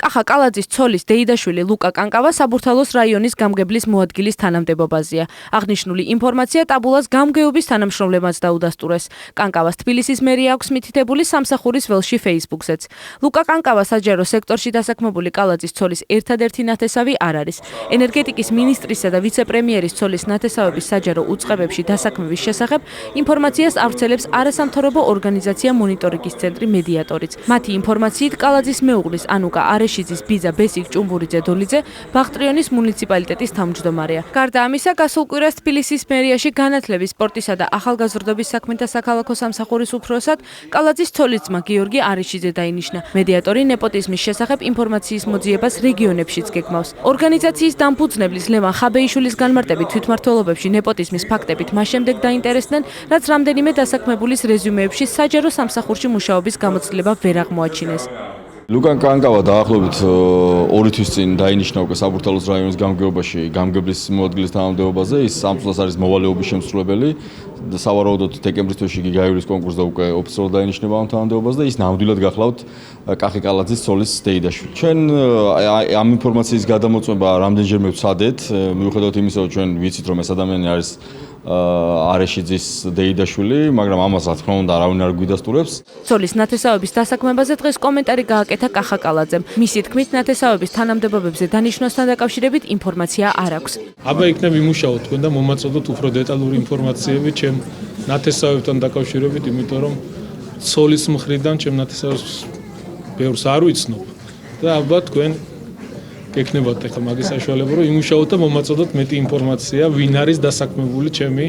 კახა კალაძის ცოლის დეიდაშვილი ლუკა კანკავა საბურთალოს რაიონის გამგებლის მოადგილის თანამდებობაზეა. აღნიშნული ინფორმაცია ტაბულას გამგეობის თანამშრომლებმაც დაუდასტურეს. კანკავას თბილისის მერია აქვს მითითებული სამსახურის ველში Facebook-ზეც. ლუკა კანკავა საჯარო სექტორში დასაქმებული კალაძის ცოლის ერთადერთი ნათესავი არ არის. ენერგეტიკის მინისტრისა და ვიცე-პრემიერის ცოლის ნათესავების საჯარო უწყებებში დასაქმების შესახებ ინფორმაციას ავრცელებს არასამთავრობო ორგანიზაცია მონიტორინგის ცენტრი მედიატორიც. მათი ინფორმაციით კალაძის მეუღლის ანუკა არეშიძის ბიძა ბესიკ ჭუმბურიძე დოლიძე ბაღტრიონის მუნიციპალიტეტის თავმჯდომარეა. გარდა ამისა, გასულ კვირას თბილისის მერიაში განათლების, სპორტისა და ახალგაზრდობის საქმეთა საქალაქო სამსახურის უფროსად კალაძის ცოლის ძმა გიორგი არეშიძე დაინიშნა. მედიატორი ნეპოტიზმის შესახებ ინფორმაციის მოძიებას რეგიონებშიც გეგმავს. ორგანიზაციის დამფუძნებლის ლევან ხაბეიშვილის განმარტებით თვითმმართველობებში ნეპოტიზმის ფაქტებით მას შემდეგ დაინტერესდნენ, რაც რამდენიმე დასაქმებულის რეზიუმეებში საჯარო სამსახურში მუშაობის გამოცდილება ვერ აღმოაჩინეს. ლუკა კანკავა დაახლოებით 2 თვის წინ დაინიშნა უკვე საბურთალოს რაიონის გამგეობაში გამგებლის მოადგილის თანამდებობაზე. ის ამ წელს არის მოვალეობის შემსრულებელი. სავარაუდოდ დეკემბრის თვეში იგი გაივლის კონკურსს და უკვე ოფიციალურად დაინიშნება ამ თანამდებობაზე და ის ნამდვილად გახლავთ კახი კალაძის ცოლის დეიდაშვილი. ჩვენ ამ ინფორმაციის გადამოწმება რამდენჯერმე ვცადეთ, მიუხედავად იმისა, რომ ჩვენ ვიცით, რომ ეს ადამიანი არის არეშიძის დეიდაშვილი, მაგრამ ამას რა თქმა უნდა არავინ არ გვიდასტურებს. ცოლის ნათესავების დასაქმებაზე დღეს კომენტარი გააკეთა კახა კალაძემ. მისი თქმით, ნათესავების თანამდებობებზე დანიშნვასთან დაკავშირებით ინფორმაცია არ აქვს. აბა იქნებ იმუშაოთ თქვენ და მომაწოდოთ უფრო დეტალური ინფორმაციები ჩემ ნათესავებთან დაკავშირებით, იმიტომ რომ ცოლის მხრიდან ჩემ ნათესავებს ბევრს არ ვიცნობ და აბა თქვენ გექნებათ ახლა მაგის საშუალება, რომ იმუშაოთ და მომაწოდოთ მეტი ინფორმაცია, ვინ არის დასაქმებული ჩემი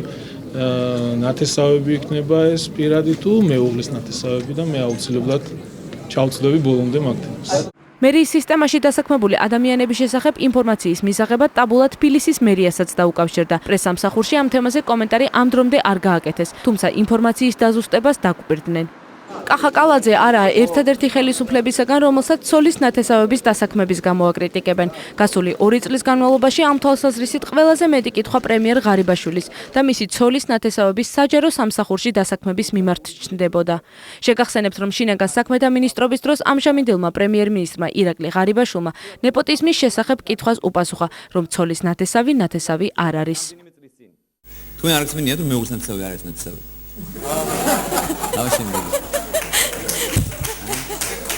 ნათესავები იქნება ეს პირადი თუ მეუღლის ნათესავები და მე აუცილებლად ჩავწდები ბოლომდე მაგ თემას. მერიის სისტემაში დასაქმებული ადამიანების შესახებ ინფორმაციის მისაღებად ტაბულა თბილისის მერიასაც დაუკავშირდა. პრესამსახურში ამ თემაზე კომენტარი ამ დრომდე არ გააკეთეს, თუმცა ინფორმაციის დაზუსტებას დაგვირდნენ. კახა კალაძე არაა ერთადერთი ხელისუფლებისაგან, რომელსაც ცოლის ნათესავების დასაქმების გამო აკრიტიკებენ. გასული 2 წლის განმავლობაში ამ თვალსაზრისით ყველაზე მეტი კითხვა პრემიერ ღარიბაშვილის და მისი ცოლის ნათესავების საჯარო სამსახურში დასაქმების მიმართ ჩნდებოდა. შეგახსენებთ, რომ შინაგან საქმეთა მინისტრობის დროს ამჟამინდელმა პრემიერ-მინისტრმა ირაკლი ღარიბაშვილმა ნეპოტიზმის შესახებ კითხვას უპასუხა, რომ ცოლის ნათესავი არ არის. თქვენ არ გწმინდათ, რომ მეუღლის ნათესავი არ არის ნათესავი.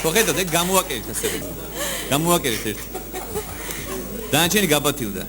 მოხედოთ, ეგ გამოაკერეთ ასე. გამოაკერეთ ერთი. დანარჩენი გაბათილდა.